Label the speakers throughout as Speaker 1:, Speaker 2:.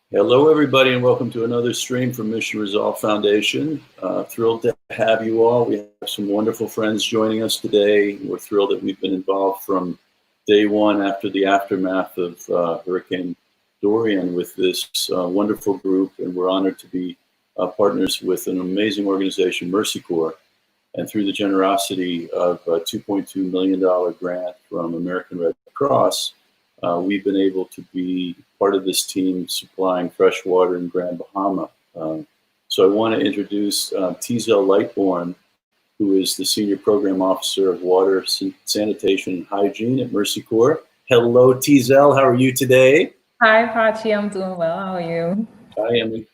Speaker 1: Hello, everybody, and welcome to another stream from Mission Resolve Foundation. Thrilled to have you all. We have some wonderful friends joining us today. We're thrilled that we've been involved from day one after the aftermath of Hurricane Dorian with this wonderful group, and we're honored to be partners with an amazing organization, Mercy Corp. And through the generosity of a $2.2 million grant from American Red Cross, we've been able to be part of this team supplying fresh water in Grand Bahama. So I want to introduce Tezel Lightbourne, who is the Senior Program Officer of Water, Sanitation and Hygiene at Mercy Corp. Hello, Tezel. How are you today?
Speaker 2: Hi, Pachi. I'm doing well. How are you?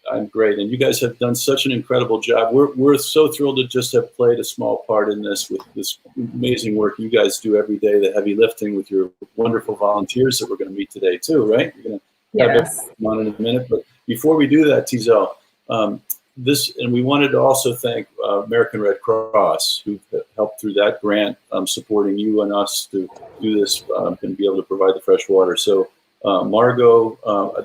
Speaker 1: I'm great, and you guys have done such an incredible job. We're so thrilled to just have played a small part in this with this amazing work you guys do every day, the heavy lifting with your wonderful volunteers that we're going to meet today too, right? You're going to have them on in a minute, but before we do that, Tezel, and we wanted to also thank American Red Cross, who helped through that grant, supporting you and us to do this and be able to provide the fresh water. So. Margot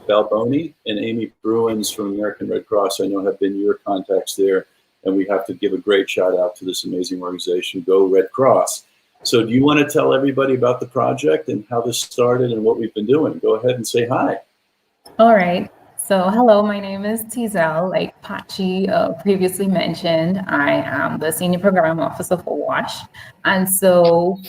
Speaker 1: Balboni and Amy Bruins from American Red Cross, I know, have been your contacts there, and we have to give a great shout out to this amazing organization, Go Red Cross. So do you want to tell everybody about the project and how this started and what we've been doing? Go ahead and say hi.
Speaker 2: All right. So hello, my name is Tezel. Like Pachi previously mentioned, I am the Senior Program Officer for WASH. And so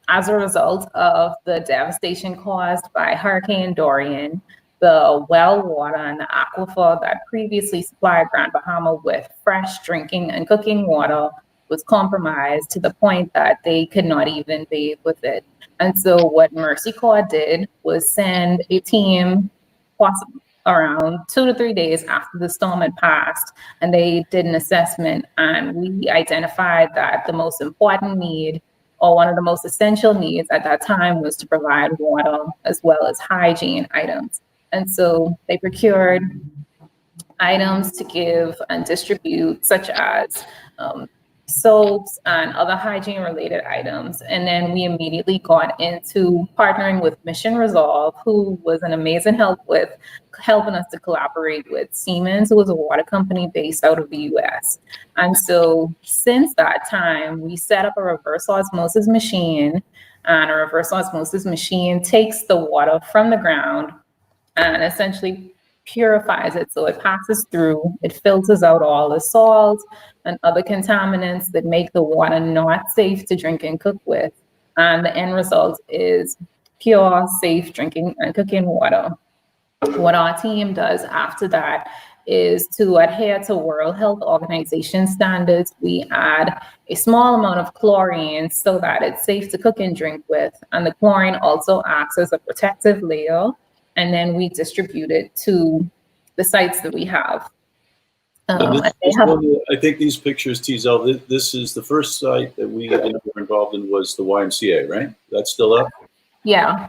Speaker 2: as a result of the devastation caused by Hurricane Dorian, the well water and the aquifer that previously supplied Grand Bahama with fresh drinking and cooking water was compromised to the point that they could not even bathe with it. And so what Mercy Corps did was send a team around 2 to 3 days after the storm had passed, and they did an assessment, and we identified that the most important need, or one of the most essential needs at that time, was to provide water as well as hygiene items. And so they procured items to give and distribute, such as soaps and other hygiene related items. And then we immediately got into partnering with Mission Resolve, who was an amazing help with helping us to collaborate with Siemens, who was a water company based out of the US. And so since that time, we set up a reverse osmosis machine, and a reverse osmosis machine takes the water from the ground and essentially purifies it. So it passes through, it filters out all the salt and other contaminants that make the water not safe to drink and cook with. And the end result is pure, safe drinking and cooking water. What our team does after that is to adhere to World Health Organization standards. We add a small amount of chlorine so that it's safe to cook and drink with. And the chlorine also acts as a protective layer. And then we distribute it to the sites that we have.
Speaker 1: I think these pictures, Tezel, this is the first site that we were involved in was the YMCA, right? That's still up?
Speaker 2: Yeah.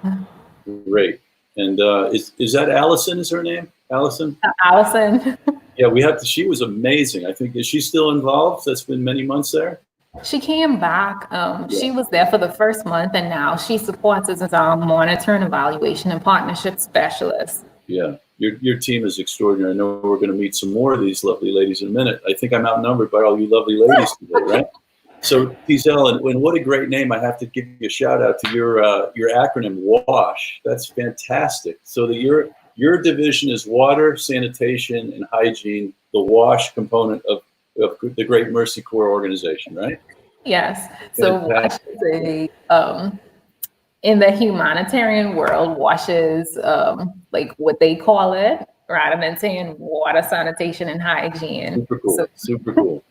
Speaker 1: Great. And is that Allison, is her name? Allison?
Speaker 2: Allison.
Speaker 1: Yeah, she was amazing. I think, is she still involved? That's been many months there?
Speaker 2: She came back. She was there for the first month, and now she supports us as our monitor and evaluation and partnership specialist.
Speaker 1: Yeah, your team is extraordinary. I know we're going to meet some more of these lovely ladies in a minute. I think I'm outnumbered by all you lovely ladies today, right? So, Tezel, and what a great name. I have to give you a shout out to your acronym, WASH. That's fantastic. So that your division is water, sanitation, and hygiene, the WASH component of the great Mercy Corps organization, right?
Speaker 2: Yes. So WASH is in the humanitarian world, WASH is like what they call it, rather than saying water, sanitation, and hygiene.
Speaker 1: Super cool. Super cool.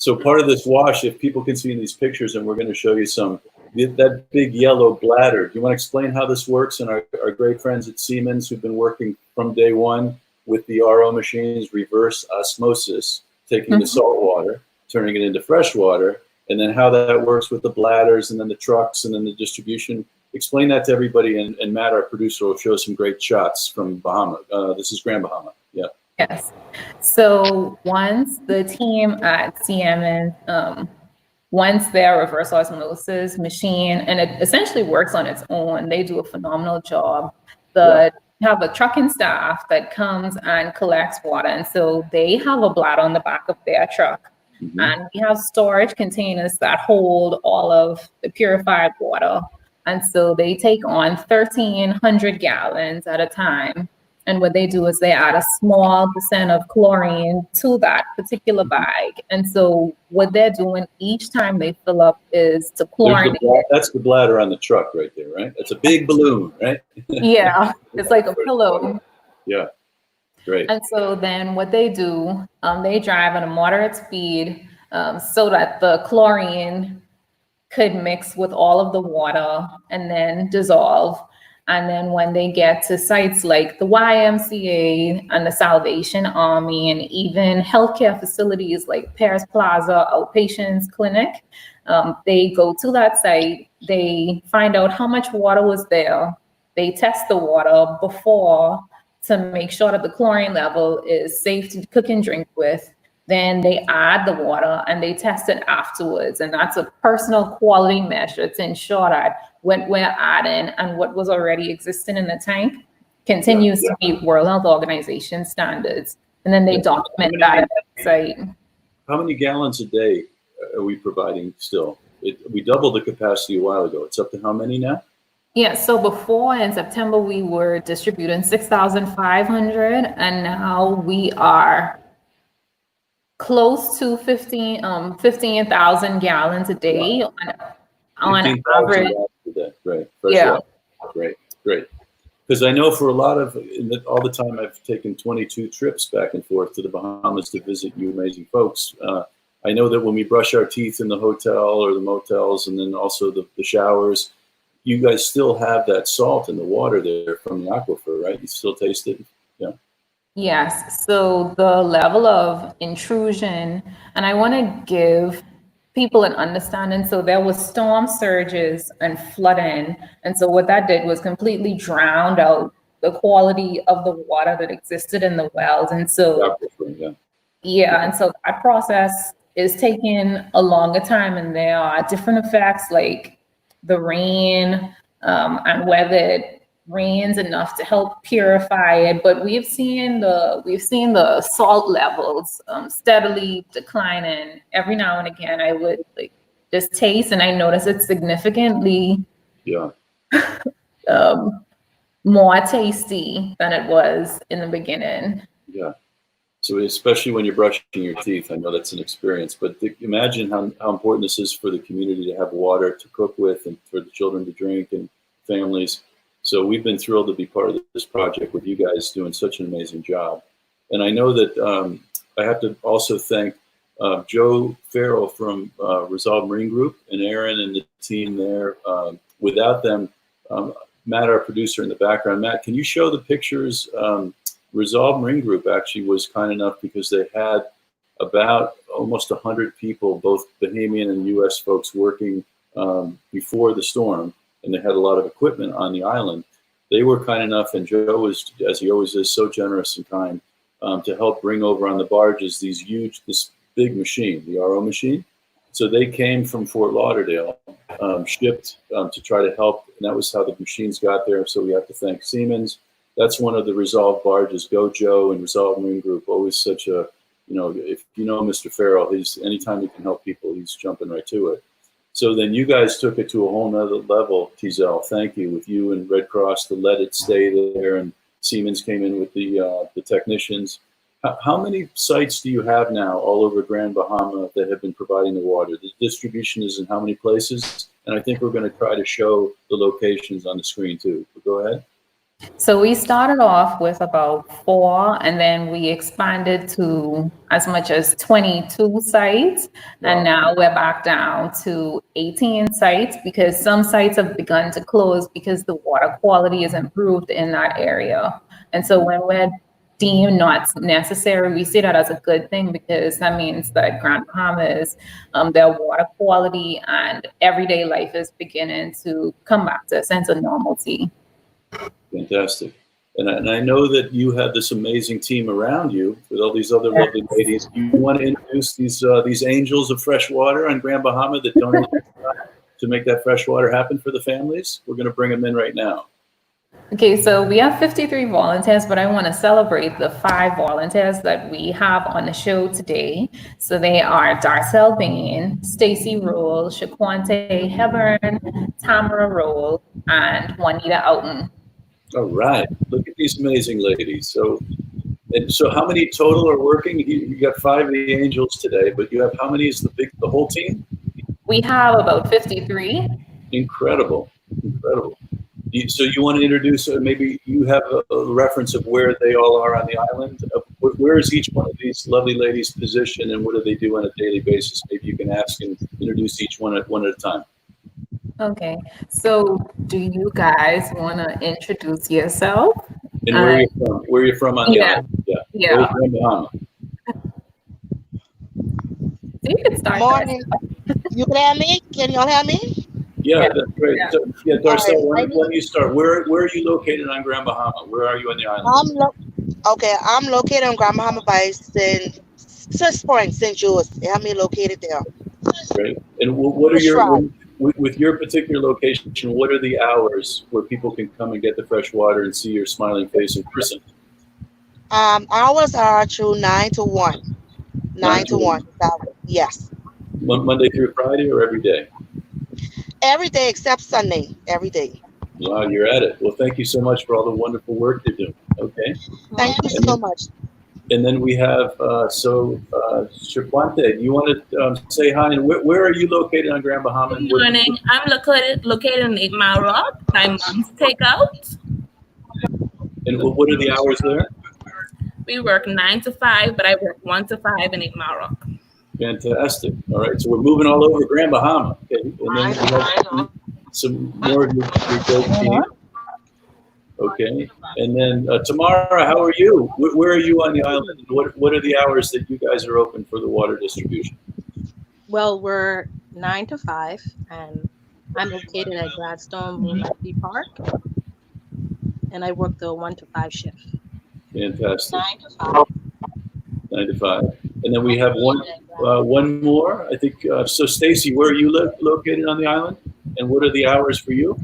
Speaker 1: So part of this WASH, if people can see in these pictures, and we're going to show you that big yellow bladder. Do you want to explain how this works? And our great friends at Siemens, who've been working from day one with the RO machines, reverse osmosis, taking the salt water, turning it into fresh water, and then how that works with the bladders and then the trucks and then the distribution. Explain that to everybody, and Matt, our producer, will show some great shots from Bahama. This is Grand Bahama. Yeah.
Speaker 2: Yes. So once the team at Siemens, once their reverse osmosis machine, and it essentially works on its own, they do a phenomenal job. The have a trucking staff that comes and collects water. And so they have a bladder on the back of their truck.
Speaker 1: Mm-hmm.
Speaker 2: And we have storage containers that hold all of the purified water. And so they take on 1,300 gallons at a time. And what they do is they add a small percent of chlorine to that particular bag. And so what they're doing each time they fill up is to chlorinate.
Speaker 1: That's the bladder on the truck right there, right? That's a big balloon, right?
Speaker 2: Yeah, it's like a pillow.
Speaker 1: Yeah, great.
Speaker 2: And so then what they do, they drive at a moderate speed so that the chlorine could mix with all of the water and then dissolve. And then when they get to sites like the YMCA and the Salvation Army and even healthcare facilities like Paris Plaza Outpatients Clinic, they go to that site, they find out how much water was there, they test the water before to make sure that the chlorine level is safe to cook and drink with. Then they add the water and they test it afterwards. And that's a personal quality measure to ensure that what we're adding and what was already existing in the tank continues to meet World Health Organization standards. And then they document that at the site.
Speaker 1: How many gallons a day are we providing still? We doubled the capacity a while ago. It's up to how many now?
Speaker 2: Yeah, so before in September, we were distributing 6,500, and now we are close to 15,000 gallons a day on average.
Speaker 1: Right. Fresh water. Great. Because I know for a lot of, all the time I've taken 22 trips back and forth to the Bahamas to visit you amazing folks. I know that when we brush our teeth in the hotel or the motels and then also the showers, you guys still have that salt in the water there from the aquifer, right? You still taste it? Yeah.
Speaker 2: Yes. So the level of intrusion, and I want to give people an understanding. So there was storm surges and flooding. And so what that did was completely drowned out the quality of the water that existed in the wells. And so, and so that process is taking a longer time, and there are different effects like the rain and whether it rains enough to help purify it. But we've seen the salt levels steadily declining. Every now and again, I would just taste, and I notice it's significantly more tasty than it was in the beginning.
Speaker 1: Yeah. So especially when you're brushing your teeth, I know that's an experience, but imagine how important this is for the community to have water to cook with and for the children to drink and families. So we've been thrilled to be part of this project with you guys doing such an amazing job. And I know that I have to also thank Joe Farrell from Resolve Marine Group and Aaron and the team there. Without them, Matt, our producer in the background, Matt, can you show the pictures? Resolve Marine Group actually was kind enough because they had about almost 100 people, both Bahamian and U.S. folks working before the storm, and they had a lot of equipment on the island. They were kind enough, and Joe was, as he always is, so generous and kind, to help bring over on the barges this big machine, the RO machine. So they came from Fort Lauderdale, shipped to try to help, and that was how the machines got there. So we have to thank Siemens. That's one of the Resolve barges. Go Joe and Resolve Marine Group. Always such a, if you know Mr. Farrell, anytime he can help people, he's jumping right to it. So then you guys took it to a whole nother level, Tezel. Thank you. With you and Red Cross to let it stay there, and Siemens came in with the technicians. How many sites do you have now all over Grand Bahama that have been providing the water? The distribution is in how many places? And I think we're going to try to show the locations on the screen too. But go ahead.
Speaker 2: So we started off with about 4, and then we expanded to as much as 22 sites. Wow. And now we're back down to 18 sites because some sites have begun to close because the water quality is improved in that area. And so when we're deemed not necessary, we see that as a good thing because that means that Grand Bahamas, their water quality and everyday life is beginning to come back to a sense of normalcy.
Speaker 1: Fantastic. And I know that you have this amazing team around you with all these other lovely ladies. Do you want to introduce these angels of fresh water on Grand Bahama that donate to make that fresh water happen for the families? We're going to bring them in right now.
Speaker 2: Okay, so we have 53 volunteers, but I want to celebrate the 5 volunteers that we have on the show today. So they are Tezel Lightbourne, Stacy Roll, Shaquante Hebburn, Tamara Roll, and Juanita Oughton.
Speaker 1: All right. Look at these amazing ladies. So how many total are working? You got 5 of the angels today, but you have how many is the whole team?
Speaker 2: We have about 53.
Speaker 1: Incredible. So you want to introduce, maybe you have a reference of where they all are on the island? Where is each one of these lovely ladies positioned, and what do they do on a daily basis? Maybe you can ask and introduce each one at a time.
Speaker 2: Okay, so do you guys want to introduce yourself?
Speaker 1: And where are you from? Where are you from on the island?
Speaker 2: Yeah.
Speaker 1: From Bahama.
Speaker 2: So you can start.
Speaker 3: Morning. You can hear me? Can y'all hear me?
Speaker 1: Yeah, that's great.
Speaker 2: Yeah.
Speaker 1: So, Tezel,
Speaker 3: Right.
Speaker 1: why don't you start? Where are you located on Grand Bahama? Where are you on the island?
Speaker 3: I'm located on Grand Bahama by St. George. They have me located there.
Speaker 1: Great. And what are your with your particular location? What are the hours where people can come and get the fresh water and see your smiling face in person?
Speaker 3: Hours are through 9 to 1. 9 to 1. Yes.
Speaker 1: Monday through Friday or every day?
Speaker 3: Every day except Sunday. Every day.
Speaker 1: Wow, you're at it. Well, thank you so much for all the wonderful work you're doing. Okay.
Speaker 3: Thank you so much.
Speaker 1: And then we have Shaquante. You want to say hi? And where are you located on Grand Bahama?
Speaker 4: Good morning. I'm located in 8 Mile Rock. My mom's takeout.
Speaker 1: And what are the hours there?
Speaker 4: We work 9 to 5, but I work 1 to 5 in 8 Mile Rock.
Speaker 1: Fantastic. All right, so we're moving all over Grand Bahama. Okay, and then we have some more of your great team. Okay, and then Tamara, how are you? Where are you on the island? What are the hours that you guys are open for the water distribution?
Speaker 5: Well, we're 9 to 5, and I'm located at Gladstone Moonlight Park, and I work the 1 to 5 shift.
Speaker 1: Fantastic.
Speaker 5: 9 to 5.
Speaker 1: 9 to 5. And then we have one more, I think. So Stacy, where are you located on the island? And what are the hours for you?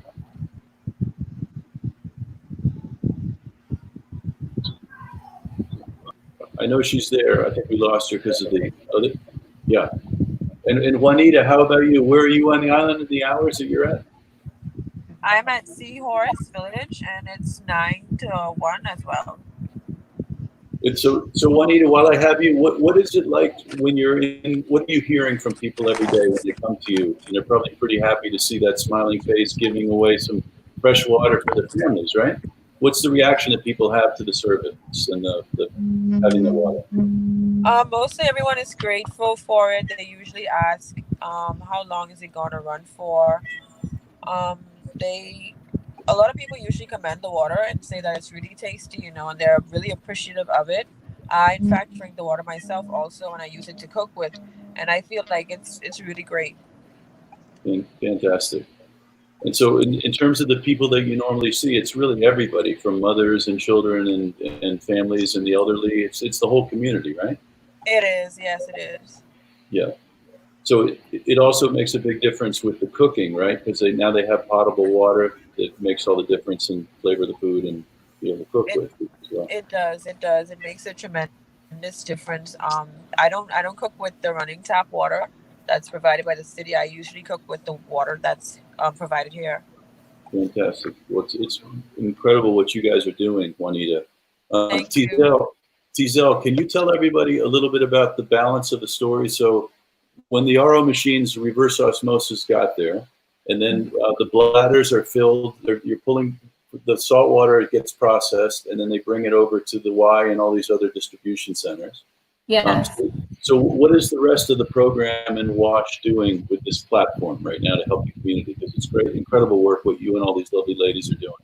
Speaker 1: I know she's there. I think we lost her because of the other. Yeah. And Juanita, how about you? Where are you on the island and the hours that you're at?
Speaker 6: I'm at Seahorse Village, and it's 9 to 1 as well.
Speaker 1: And so Juanita, while I have you, what is it like when you're in? What are you hearing from people every day when they come to you? And they're probably pretty happy to see that smiling face, giving away some fresh water for their families, right? What's the reaction that people have to the service and the having the water?
Speaker 6: Mostly everyone is grateful for it. They usually ask, how long is it going to run for? A lot of people usually commend the water and say that it's really tasty, and they're really appreciative of it. I, in fact, drink the water myself also, and I use it to cook with, and I feel like it's really great.
Speaker 1: Fantastic. And so in terms of the people that you normally see, it's really everybody from mothers and children and families and the elderly. It's the whole community, right?
Speaker 6: It is. Yes, it is.
Speaker 1: Yeah. So it also makes a big difference with the cooking, right? Because now they have potable water that makes all the difference in flavor of the food and be able to cook with as well.
Speaker 6: It does. It makes a tremendous difference. I don't cook with the running tap water that's provided by the city. I usually cook with the water that's provided here.
Speaker 1: Fantastic. Well, it's incredible what you guys are doing, Juanita.
Speaker 6: Thank you.
Speaker 1: Tezel, can you tell everybody a little bit about the balance of the story? So when the RO machines, reverse osmosis, got there, and then the bladders are filled, you're pulling the salt water, it gets processed, and then they bring it over to the Y and all these other distribution centers.
Speaker 2: Yes.
Speaker 1: So what is the rest of the program in WASH doing with this platform right now to help the community? Because it's great, incredible work what you and all these lovely ladies are doing.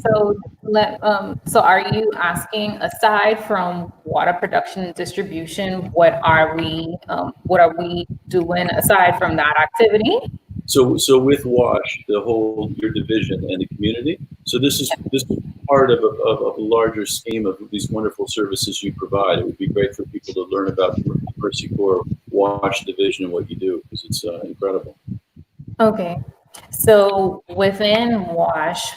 Speaker 2: So are you asking, aside from water production and distribution, what are we doing aside from that activity?
Speaker 1: So with WASH, your division and the community. So this is part of a larger scheme of these wonderful services you provide. It would be great for people to learn about the Mercy Corps WASH division and what you do, because it's incredible.
Speaker 2: Okay. So within WASH,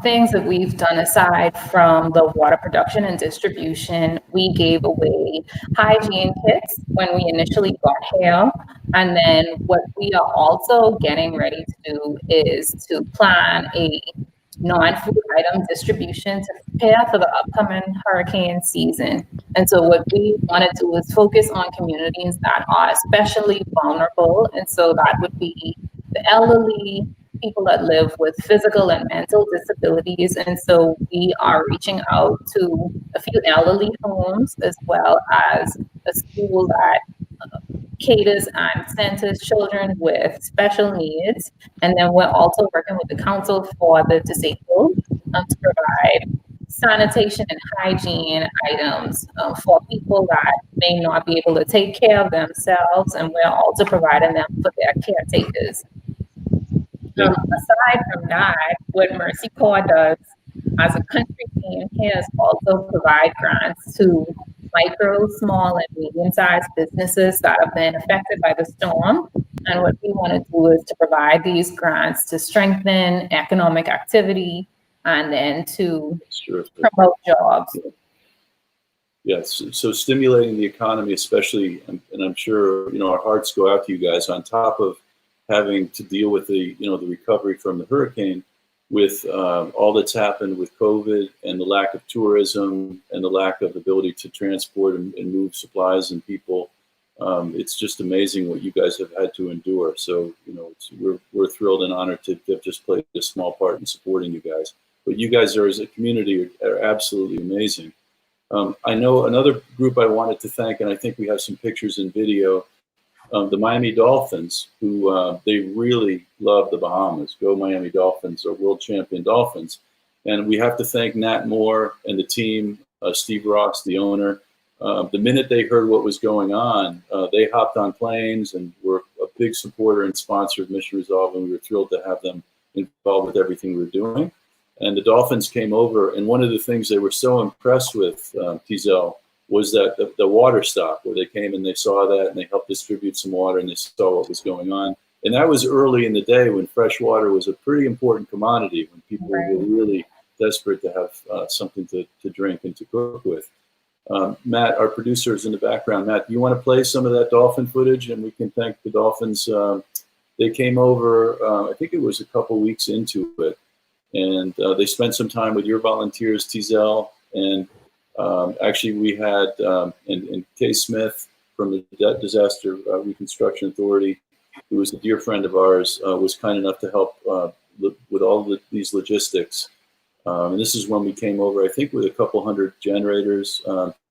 Speaker 2: things that we've done aside from the water production and distribution, we gave away hygiene kits when we initially got here. And then what we are also getting ready to do is to plan a non-food item distribution to prepare for the upcoming hurricane season. And so what we want to do is focus on communities that are especially vulnerable. And so that would be the elderly, people that live with physical and mental disabilities. And so we are reaching out to a few elderly homes as well as a school that caters and centers children with special needs. And then we're also working with the Council for the Disabled to provide sanitation and hygiene items for people that may not be able to take care of themselves. And we're also providing them for their caretakers. Aside from that, what Mercy Corps does as a country team is also provide grants to micro, small, and medium-sized businesses that have been affected by the storm. And what we want to do is to provide these grants to strengthen economic activity and then to promote jobs.
Speaker 1: Yes, so stimulating the economy, especially, and I'm sure, our hearts go out to you guys on top of having to deal with the recovery from the hurricane, with all that's happened with COVID and the lack of tourism and the lack of ability to transport and move supplies and people. It's just amazing what you guys have had to endure. So, we're thrilled and honored to have just played a small part in supporting you guys. But you guys are, as a community, are absolutely amazing. I know another group I wanted to thank, and I think we have some pictures and video, the Miami Dolphins, who they really love the Bahamas. Go Miami Dolphins, or world champion Dolphins. And we have to thank Nat Moore and the team, Steve Ross, the owner. The minute they heard what was going on, they hopped on planes and were a big supporter and sponsor of Mission Resolve, and we were thrilled to have them involved with everything we were doing. And the Dolphins came over, and one of the things they were so impressed with, Tezel, was that the water stop, where they came and they saw that and they helped distribute some water and they saw what was going on. And that was early in the day when fresh water was a pretty important commodity, when people were really desperate to have something to drink and to cook with. Matt, our producer, is in the background. Matt, do you want to play some of that dolphin footage? And we can thank the Dolphins. They came over, I think it was a couple weeks into it. And they spent some time with your volunteers, Tezel, and actually we had and Kay Smith from the Disaster Reconstruction Authority, who was a dear friend of ours, was kind enough to help with all these logistics. And this is when we came over, I think, with a couple hundred generators,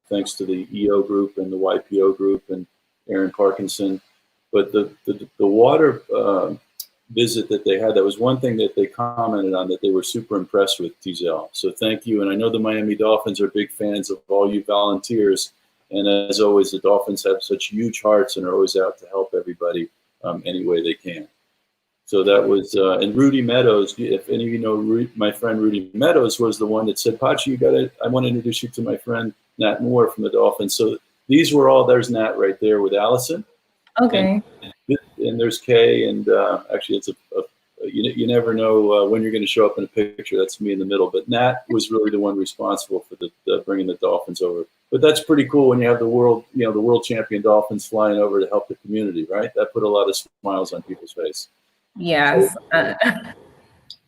Speaker 1: thanks to the EO group and the YPO group and Aaron Parkinson. But the water visit that they had, that was one thing that they commented on, that they were super impressed with, Tezel. So thank you. And I know the Miami Dolphins are big fans of all you volunteers. And as always, the Dolphins have such huge hearts and are always out to help everybody any way they can. So that was, and Rudy Meadows, if any of you know my friend Rudy Meadows, was the one that said, Pachi, I want to introduce you to my friend Nat Moore from the Dolphins. So these were all, there's Nat right there with Allison.
Speaker 2: Okay.
Speaker 1: And there's Kay, and actually it's you never know when you're going to show up in a picture. That's me in the middle. But Nat was really the one responsible for the bringing the Dolphins over. But that's pretty cool when you have the world champion Dolphins flying over to help the community, right? That put a lot of smiles on people's face.
Speaker 2: Yes.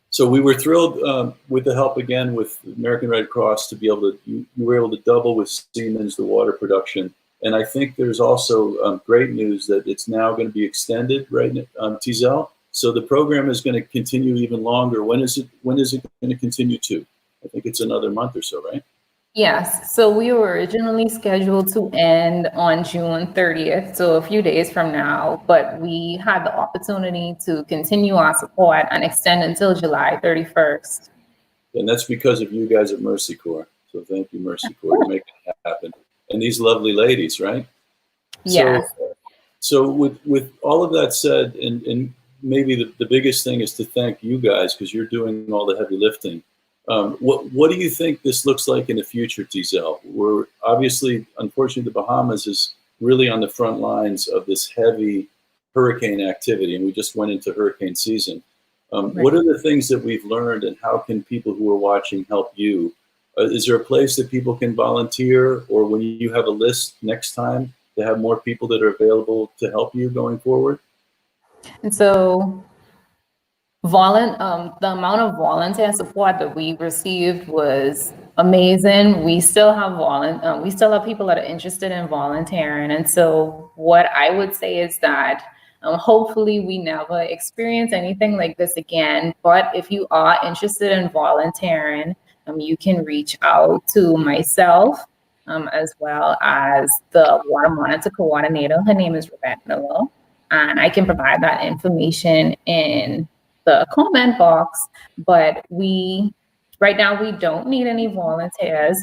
Speaker 1: So we were thrilled with the help again with American Red Cross to be able to, you were able to double with Siemens the water production. And I think there's also great news that it's now going to be extended, right, Tezel? So the program is going to continue even longer. When is it going to continue to? I think it's another month or so, right?
Speaker 2: Yes. So we were originally scheduled to end on June 30th, so a few days from now, but we had the opportunity to continue our support and extend until July 31st.
Speaker 1: And that's because of you guys at Mercy Corps. So thank you, Mercy Corps, for making that happen. And these lovely ladies, right?
Speaker 2: Yes.
Speaker 1: So with all of that said, and maybe the biggest thing is to thank you guys, because you're doing all the heavy lifting. What do you think this looks like in the future, Tezel? We're obviously, unfortunately, the Bahamas is really on the front lines of this heavy hurricane activity, and we just went into hurricane season. What are the things that we've learned, and how can people who are watching help you? Is there a place that people can volunteer, or when you have a list next time, to have more people that are available to help you going forward?
Speaker 2: And so the amount of volunteer support that we received was amazing. We still have people that are interested in volunteering. And so what I would say is that hopefully we never experience anything like this again. But if you are interested in volunteering, you can reach out to myself as well as the water monitor coordinator. Her name is Rebecca Miller, and I can provide that information in the comment box. But right now we don't need any volunteers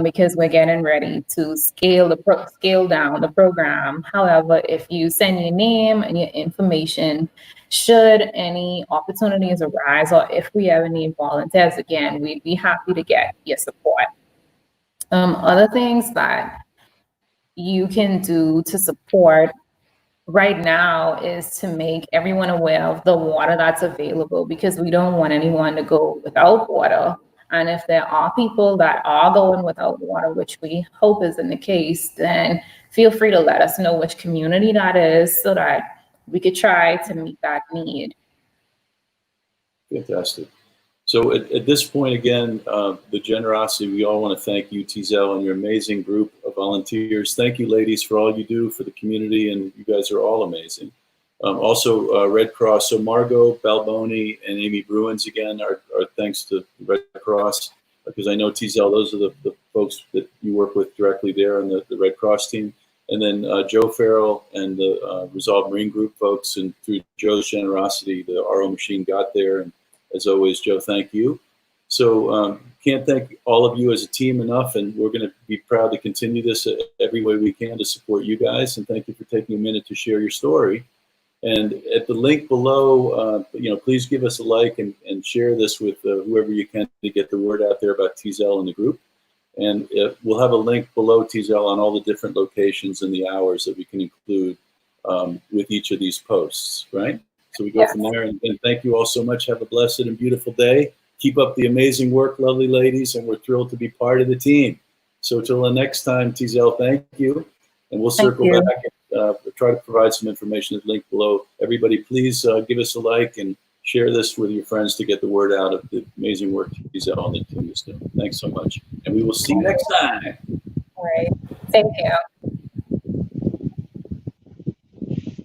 Speaker 2: because we're getting ready to scale down the program. However, if you send your name and your information, should any opportunities arise, or if we ever need volunteers again, we'd be happy to get your support. Other things that you can do to support right now is to make everyone aware of the water that's available, because we don't want anyone to go without water. And if there are people that are going without water, which we hope isn't the case, then feel free to let us know which community that is so that we could try to meet that need.
Speaker 1: Fantastic. So at this point, again, the generosity, we all want to thank you, Tezel, and your amazing group of volunteers. Thank you, ladies, for all you do for the community, and you guys are all amazing. Also, Red Cross, so Margot Balboni and Amy Bruins, again, our thanks to Red Cross, because I know, Tezel, those are the folks that you work with directly there on the Red Cross team. And then Joe Farrell and the Resolve Marine Group folks, and through Joe's generosity, the RO machine got there. And as always, Joe, thank you. So can't thank all of you as a team enough, and we're going to be proud to continue this every way we can to support you guys. And thank you for taking a minute to share your story. And at the link below, please give us a like and share this with whoever you can to get the word out there about Tezel and the group. And we'll have a link below, Tezel, on all the different locations and the hours that we can include with each of these posts, right? So we go from there, and thank you all so much. Have a blessed and beautiful day. Keep up the amazing work, lovely ladies, and we're thrilled to be part of the team. So till the next time, Tezel, thank you. And we'll circle back and try to provide some information at the link below. Everybody, please give us a like and share this with your friends to get the word out of the amazing work Tezel and the team is doing. Thanks so much. And we will see you next time.
Speaker 2: All right. Thank you.